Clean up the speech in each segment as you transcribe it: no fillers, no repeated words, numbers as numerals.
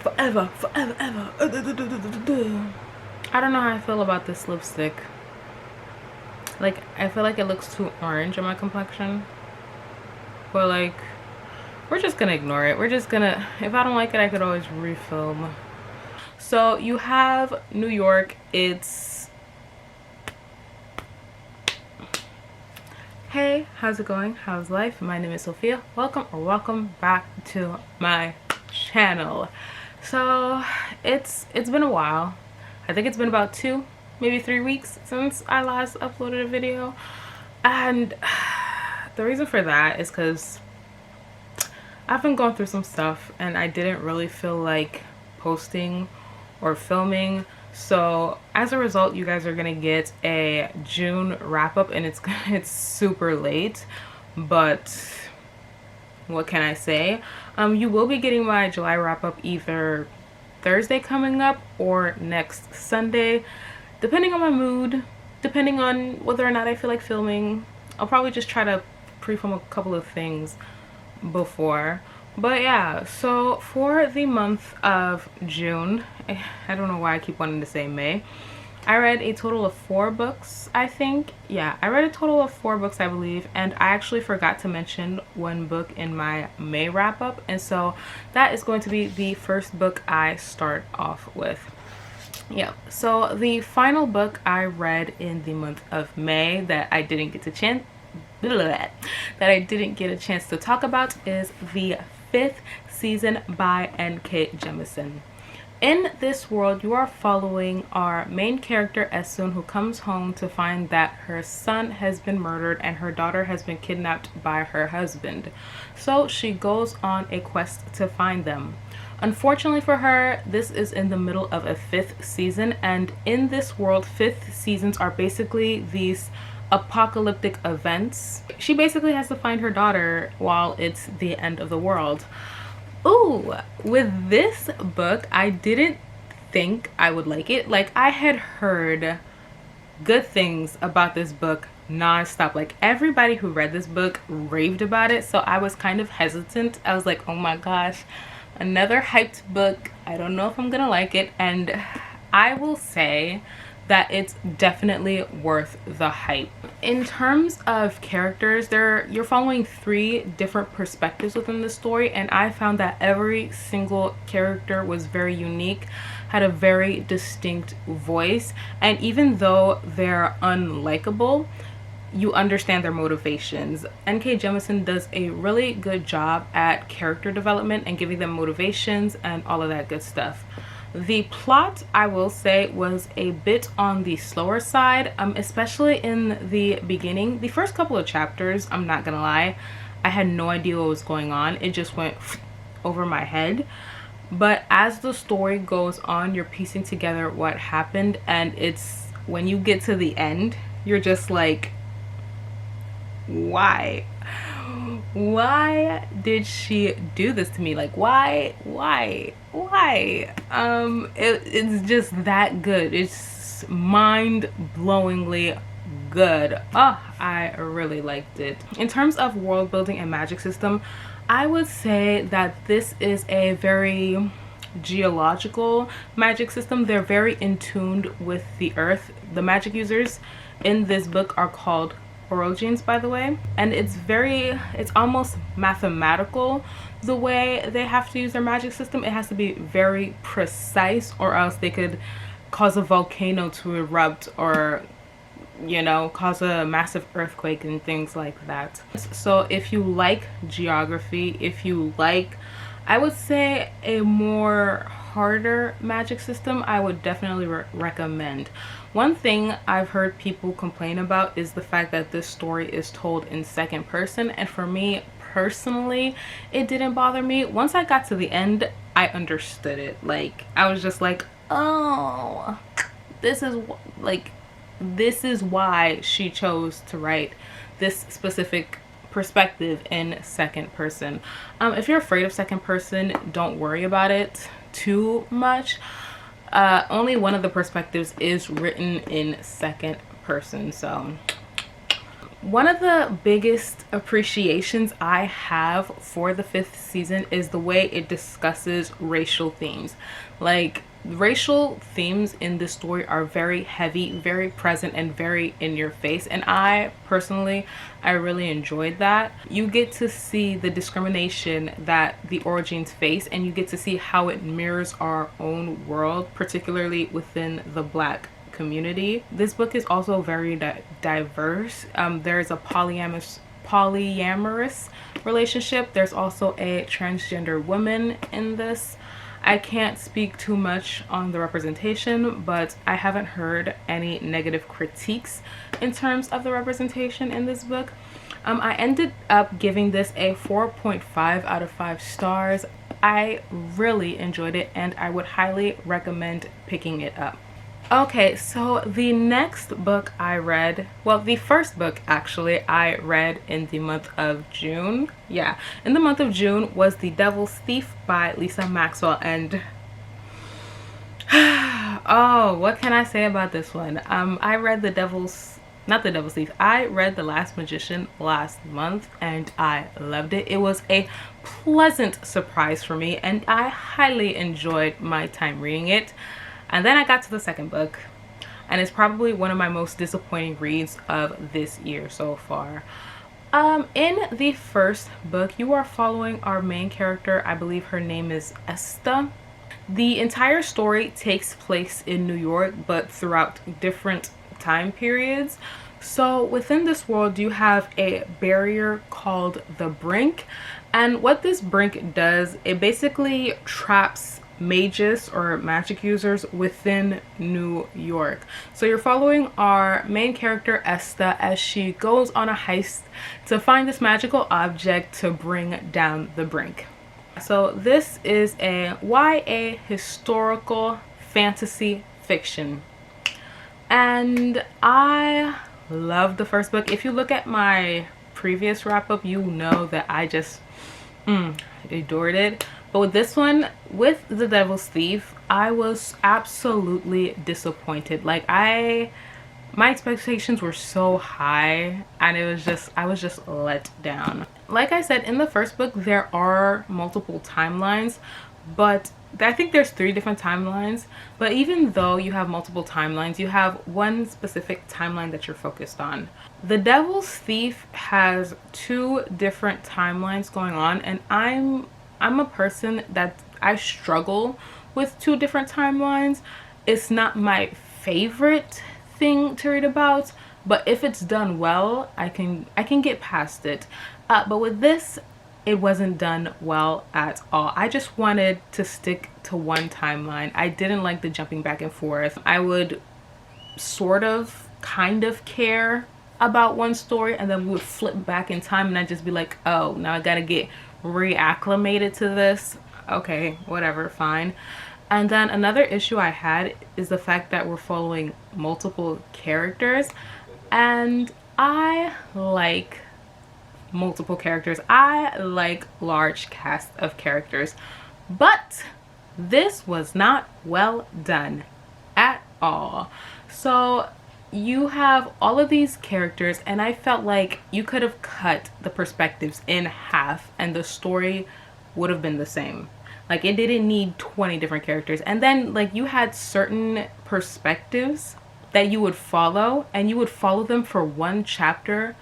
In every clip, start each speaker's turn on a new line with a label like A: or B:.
A: forever, forever, ever. I don't know how I feel about this lipstick. Like, I feel like it looks too orange on my complexion. But like, we're just gonna ignore it. We're just gonna, if I don't like it, I could always refilm. So you have New York. It's, hey, how's it going? How's life? My name is Sophia. Welcome back to my channel. So it's been a while. I think it's been about 2, maybe 3 weeks since I last uploaded a video, and the reason for that is because I've been going through some stuff and I didn't really feel like posting or filming. So as a result, you guys are gonna get a June wrap-up, and it's super late, but what can I say? You will be getting my July wrap-up either Thursday coming up or next Sunday, depending on my mood, depending on whether or not I feel like filming. I'll probably just try to pre-film a couple of things before. But yeah, so for the month of June, I don't know why I keep wanting to say May, I read a total of 4 books, I think. Yeah, I read a total of 4 books, I believe, and I actually forgot to mention one book in my May wrap-up, and so that is going to be the first book I start off with. Yeah, so the final book I read in the month of May that I didn't get a chance to talk about is the 5th season by N.K. Jemisin. In this world, you are following our main character Esun, who comes home to find that her son has been murdered and her daughter has been kidnapped by her husband. So she goes on a quest to find them. Unfortunately for her, this is in the middle of a 5th season, and in this world, 5th seasons are basically these apocalyptic events. She basically has to find her daughter while it's the end of the world. Ooh, with this book, I didn't think I would like it. Like, I had heard good things about this book non-stop. Like, everybody who read this book raved about it, so I was kind of hesitant. I was like, oh my gosh, another hyped book. I don't know if I'm gonna like it. And I will say that it's definitely worth the hype. In terms of characters, you're following 3 different perspectives within the story, and I found that every single character was very unique, had a very distinct voice, and even though they're unlikable, you understand their motivations. N.K. Jemisin does a really good job at character development and giving them motivations and all of that good stuff. The plot, I will say, was a bit on the slower side, especially in the beginning. The first couple of chapters, I'm not gonna lie, I had no idea what was going on. It just went over my head. But as the story goes on, you're piecing together what happened, and it's when you get to the end, you're just like, why did she do this to me? Like, why it's just that good. It's mind-blowingly good. Oh, I really liked it. In terms of world building and magic system, I would say that this is a very geological magic system. They're very in tune with the earth. The magic users in this book are called Orogens, by the way, and it's almost mathematical the way they have to use their magic system. It has to be very precise, or else they could cause a volcano to erupt, or, you know, cause a massive earthquake and things like that. So if you like geography, if you like, I would say, a more harder magic system, I would definitely recommend. One thing I've heard people complain about is the fact that this story is told in 2nd person, and for me personally, it didn't bother me. Once I got to the end, I understood it. Like, I was just like, oh, this is why she chose to write this specific perspective in 2nd person. If you're afraid of 2nd person, don't worry about it too much. Only one of the perspectives is written in 2nd person, so One of the biggest appreciations I have for the fifth season is the way it discusses racial themes. Like, racial themes in this story are very heavy, very present, and very in your face. And I personally, I really enjoyed that. You get to see the discrimination that the Origins face, and you get to see how it mirrors our own world, particularly within the Black community. This book is also very diverse. There's a polyamorous relationship. There's also a transgender woman in this. I can't speak too much on the representation, but I haven't heard any negative critiques in terms of the representation in this book. I ended up giving this a 4.5 out of 5 stars. I really enjoyed it, and I would highly recommend picking it up. Okay, so the next book I read, well, the first book actually I read in the month of June. Yeah, in the month of June was The Devil's Thief by Lisa Maxwell. And oh, what can I say about this one? I read not The Devil's Thief. I read The Last Magician last month, and I loved it. It was a pleasant surprise for me, and I highly enjoyed my time reading it. And then I got to the second book, and it's probably one of my most disappointing reads of this year so far. In the first book, you are following our main character. I believe her name is Esta. The entire story takes place in New York, but throughout different time periods. So within this world, you have a barrier called the Brink. And what this Brink does, it basically traps mages or magic users within New York. So you're following our main character Esta as she goes on a heist to find this magical object to bring down the Brink. So this is a YA historical fantasy fiction, and I love the first book. If you look at my previous wrap-up, you know that I just adored it. But with this one, with The Devil's Thief, I was absolutely disappointed. Like, my expectations were so high, and I was just let down. Like I said, in the first book, there are multiple timelines, but I think there's 3 different timelines. But even though you have multiple timelines, you have one specific timeline that you're focused on. The Devil's Thief has 2 different timelines going on, and I'm a person that I struggle with 2 different timelines. It's not my favorite thing to read about, but if it's done well, I can get past it. But with this, it wasn't done well at all. I just wanted to stick to one timeline. I didn't like the jumping back and forth. I would sort of kind of care about one story, and then we would flip back in time, and I'd just be like, oh, now I gotta get reacclimated to this. Okay, whatever, fine. And then another issue I had is the fact that we're following multiple characters, and I like multiple characters. I like large cast of characters, but this was not well done at all. So you have all of these characters, and I felt like you could have cut the perspectives in half and the story would have been the same. Like, it didn't need 20 different characters. And then, like, you had certain perspectives that you would follow, and you would follow them for one chapter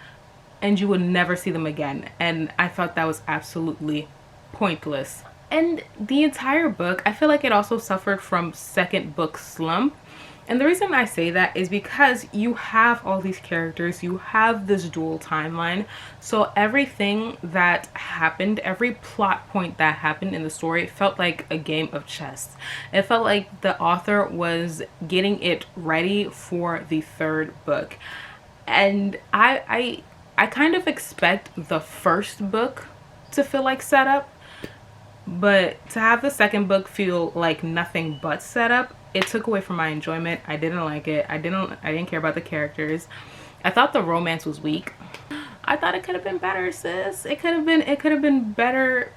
A: and you would never see them again. And I thought that was absolutely pointless. And the entire book, I feel like it also suffered from second book slump. And the reason I say that is because you have all these characters, you have this dual timeline. So everything that happened, every plot point that happened in the story felt like a game of chess. It felt like the author was getting it ready for the third book. And I kind of expect the first book to feel like setup, but to have the second book feel like nothing but setup, it took away from my enjoyment. I didn't like it. I didn't care about the characters. I thought the romance was weak. I thought it could have been better, sis. It could have been better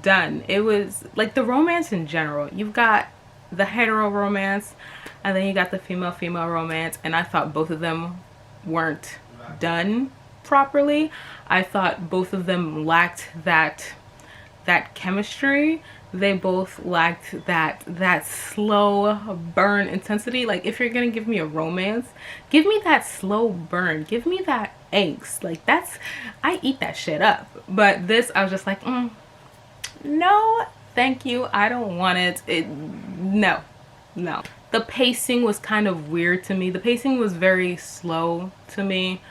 A: done. It was like the romance in general. You've got the hetero romance, and then you got the female romance, and I thought both of them weren't done properly. I thought both of them lacked that chemistry. They both lacked that slow burn intensity. Like, if you're gonna give me a romance, give me that slow burn, give me that angst. Like, I eat that shit up. But this, I was just like, no thank you, I don't want it. No. The pacing was kind of weird to me. The pacing was very slow to me.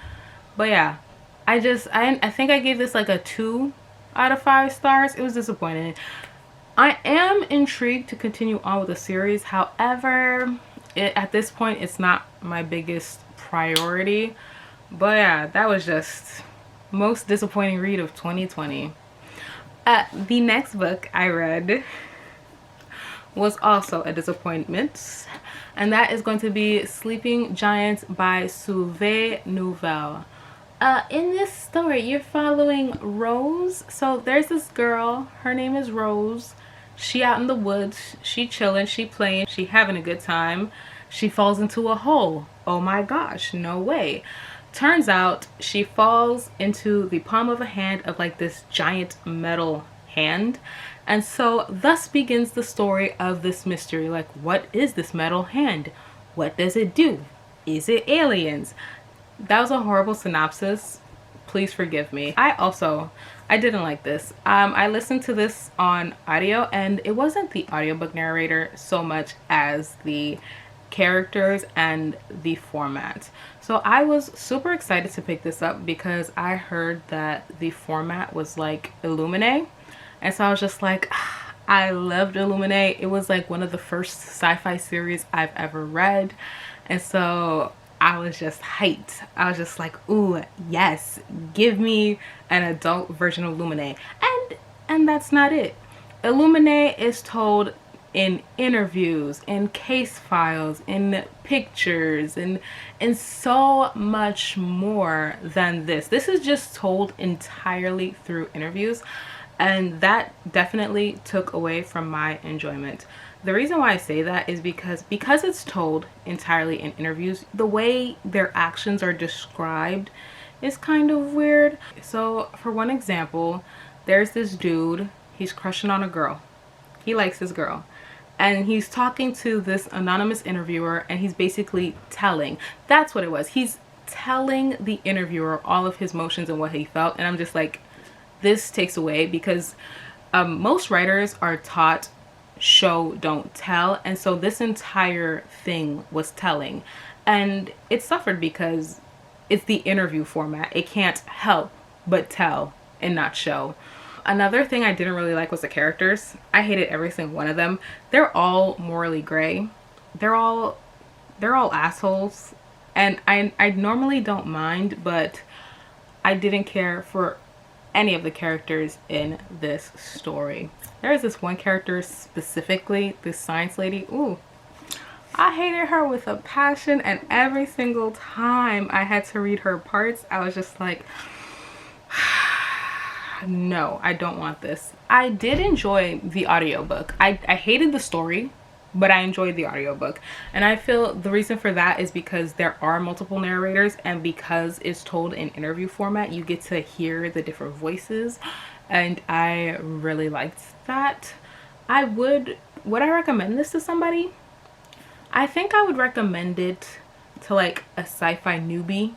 A: But yeah, I think I gave this like a 2 out of 5 stars. It was disappointing. I am intrigued to continue on with the series. However, at this point, it's not my biggest priority. But yeah, that was just most disappointing read of 2020. The next book I read was also a disappointment, and that is going to be Sleeping Giants by Sylvain Neuvel. In this story, you're following Rose. So there's this girl, her name is Rose. She out in the woods, she chilling, she playing, she having a good time. She falls into a hole. Oh my gosh, no way. Turns out she falls into the palm of a hand of like this giant metal hand. And so thus begins the story of this mystery. Like, what is this metal hand? What does it do? Is it aliens? That was a horrible synopsis. Please forgive me. I didn't like this. I listened to this on audio, and it wasn't the audiobook narrator so much as the characters and the format. So I was super excited to pick this up because I heard that the format was like Illuminae. And so I was just like, I loved Illuminae. It was like one of the first sci-fi series I've ever read. And so I was just hyped. I was just like, ooh, yes, give me an adult version of Illuminae. And that's not it. Illuminae is told in interviews, in case files, in pictures, and so much more than this. This is just told entirely through interviews, and that definitely took away from my enjoyment. The reason why I say that is because it's told entirely in interviews, the way their actions are described is kind of weird. So for one example, there's this dude, he's crushing on a girl. He likes this girl. And he's talking to this anonymous interviewer, and he's basically telling, that's what it was. He's telling the interviewer all of his emotions and what he felt. And I'm just like, this takes away, because most writers are taught show, don't tell. And so this entire thing was telling, and it suffered because it's the interview format. It can't help but tell and not show. Another thing I didn't really like was the characters. I hated every single one of them. They're all morally gray. They're all assholes. And I normally don't mind, but I didn't care for any of the characters in this story. There's this one character specifically, this science lady. Ooh, I hated her with a passion, and every single time I had to read her parts, I was just like, no, I don't want this. I did enjoy the audiobook. I hated the story, but I enjoyed the audiobook. And I feel the reason for that is because there are multiple narrators, and because it's told in interview format, you get to hear the different voices, and I really liked that. Would I recommend this to somebody? I think I would recommend it to like a sci-fi newbie.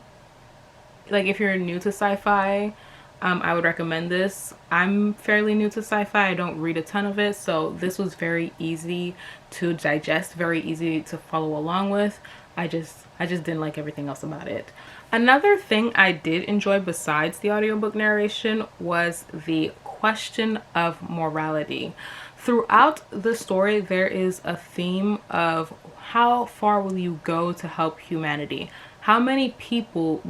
A: Like, if you're new to sci-fi, I would recommend this. I'm fairly new to sci-fi. I don't read a ton of it, so this was very easy to digest, very easy to follow along with. I just didn't like everything else about it. Another thing I did enjoy besides the audiobook narration was the question of morality. Throughout the story, there is a theme of how far will you go to help humanity? How many people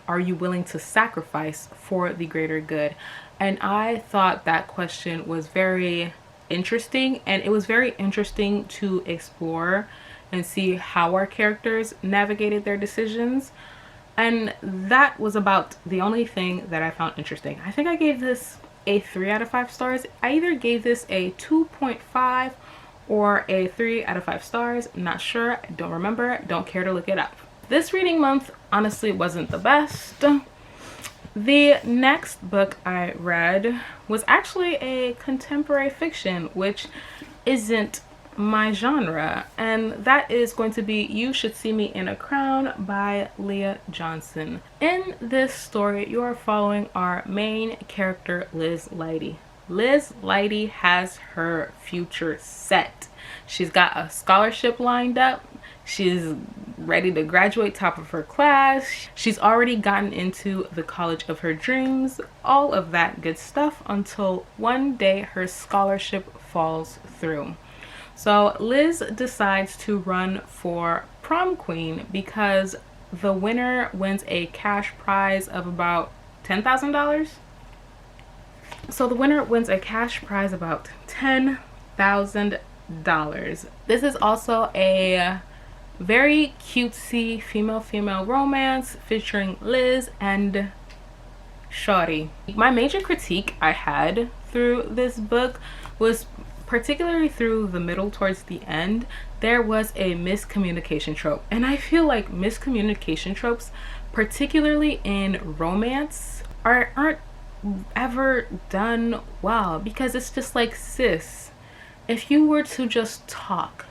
A: are you willing to sacrifice for the greater good? And I thought that question was very interesting, and it was very interesting to explore and see how our characters navigated their decisions. And that was about the only thing that I found interesting. I think I gave this a 3 out of 5 stars. I either gave this a 2.5 or a 3 out of 5 stars. I'm not sure, I don't remember, don't care to look it up. This reading month honestly wasn't the best. The next book I read was actually a contemporary fiction, which isn't my genre, and that is going to be You Should See Me in a Crown by Leah Johnson. In this story, you are following our main character, Liz Leidy. Liz Leidy has her future set. She's got a scholarship lined up. She's ready to graduate top of her class. She's already gotten into the college of her dreams, all of that good stuff, until one day her scholarship falls through. So Liz decides to run for prom queen because the winner wins a cash prize of about $10,000. So the winner wins a cash prize about $10,000. This is also a very cutesy female romance featuring Liz and Shawty. My major critique I had through this book was particularly through the middle towards the end. There was a miscommunication trope, and I feel like miscommunication tropes, particularly in romance, aren't ever done well, because it's just like, sis, if you were to just talk,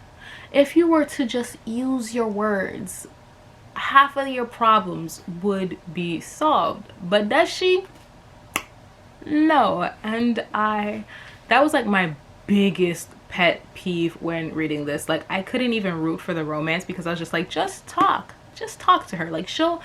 A: if you were to just use your words, half of your problems would be solved. But does she? No. And that was like my biggest pet peeve when reading this. Like, I couldn't even root for the romance because I was just like, just talk to her, like she'll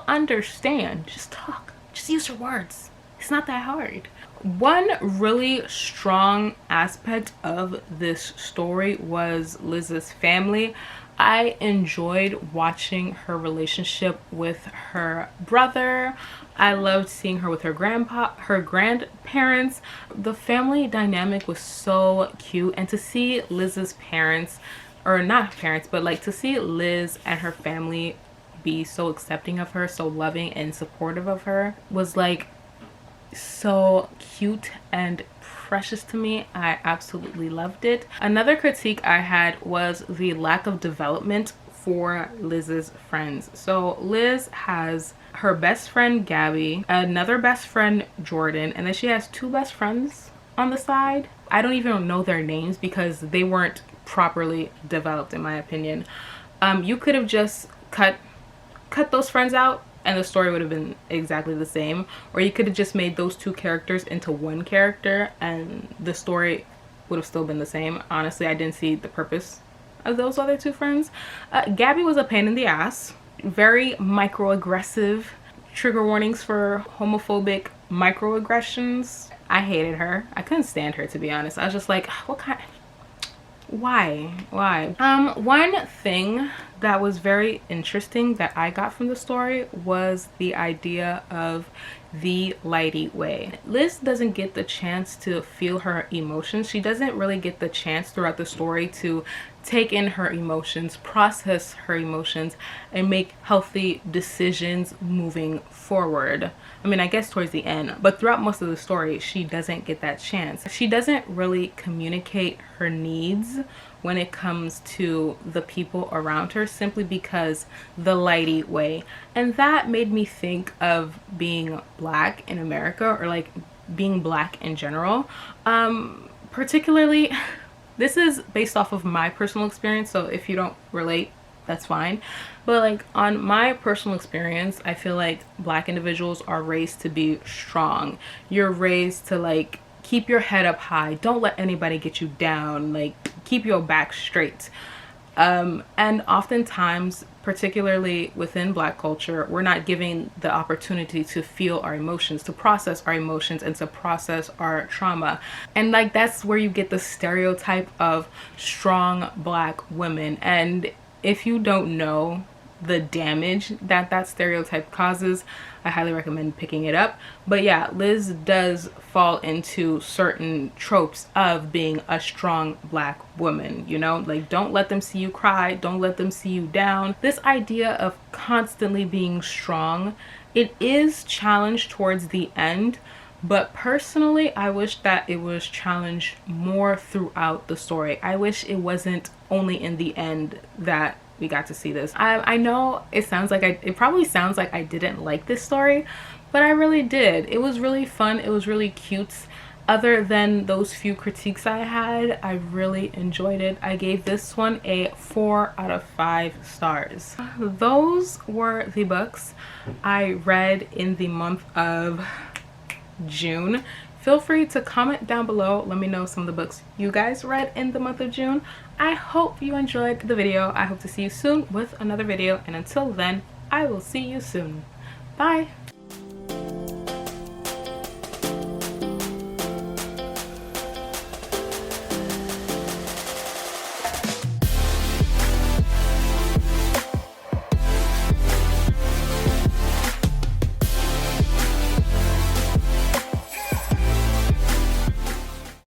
A: understand. Just talk, just use her words, it's not that hard. One really strong aspect of this story was Liz's family. I enjoyed watching her relationship with her brother. I loved seeing her with her grandparents. The family dynamic was so cute, and to see Liz's parents, or not parents, but like to see Liz and her family be so accepting of her, so loving and supportive of her, was like so cute and precious to me. I absolutely loved it. Another critique I had was the lack of development for Liz's friends. So Liz has her best friend Gabby, another best friend Jordan, and then she has two best friends on the side. I don't even know their names because they weren't properly developed, in my opinion. You could have just cut those friends out and the story would have been exactly the same, or you could have just made those two characters into one character and the story would have still been the same. Honestly, I didn't see the purpose of those other two friends. Gabby was a pain in the ass, very microaggressive, trigger warnings for homophobic microaggressions. I hated her. I couldn't stand her, to be honest. I was just like, what kind, why? One thing that was very interesting that I got from the story was the idea of the Leidy way. Liz doesn't get the chance to feel her emotions. She doesn't really get the chance throughout the story to take in her emotions, process her emotions, and make healthy decisions moving forward. I mean, I guess towards the end, but throughout most of the story, she doesn't get that chance. She doesn't really communicate her needs when it comes to the people around her, simply because the Leidy way. And that made me think of being Black in America, or like being Black in general. Particularly, this is based off of my personal experience, so if you don't relate, that's fine. But like, on my personal experience, I feel like Black individuals are raised to be strong. You're raised to like keep your head up high, don't let anybody get you down, like keep your back straight. And oftentimes, particularly within Black culture, we're not given the opportunity to feel our emotions, to process our emotions, and to process our trauma. And like, that's where you get the stereotype of strong Black women. And if you don't know the damage that that stereotype causes, I highly recommend picking it up. But yeah, Liz does fall into certain tropes of being a strong Black woman, you know, like don't let them see you cry, don't let them see you down. This idea of constantly being strong, it is challenged towards the end, but personally I wish that it was challenged more throughout the story. I wish it wasn't only in the end that we got to see this. I know it probably sounds like I didn't like this story, but I really did. It was really fun. It was really cute. Other than those few critiques I had, I really enjoyed it. I gave this one a 4 out of 5 stars. Those were the books I read in the month of June. Feel free to comment down below. Let me know some of the books you guys read in the month of June. I hope you enjoyed the video. I hope to see you soon with another video, and until then, I will see you soon. Bye.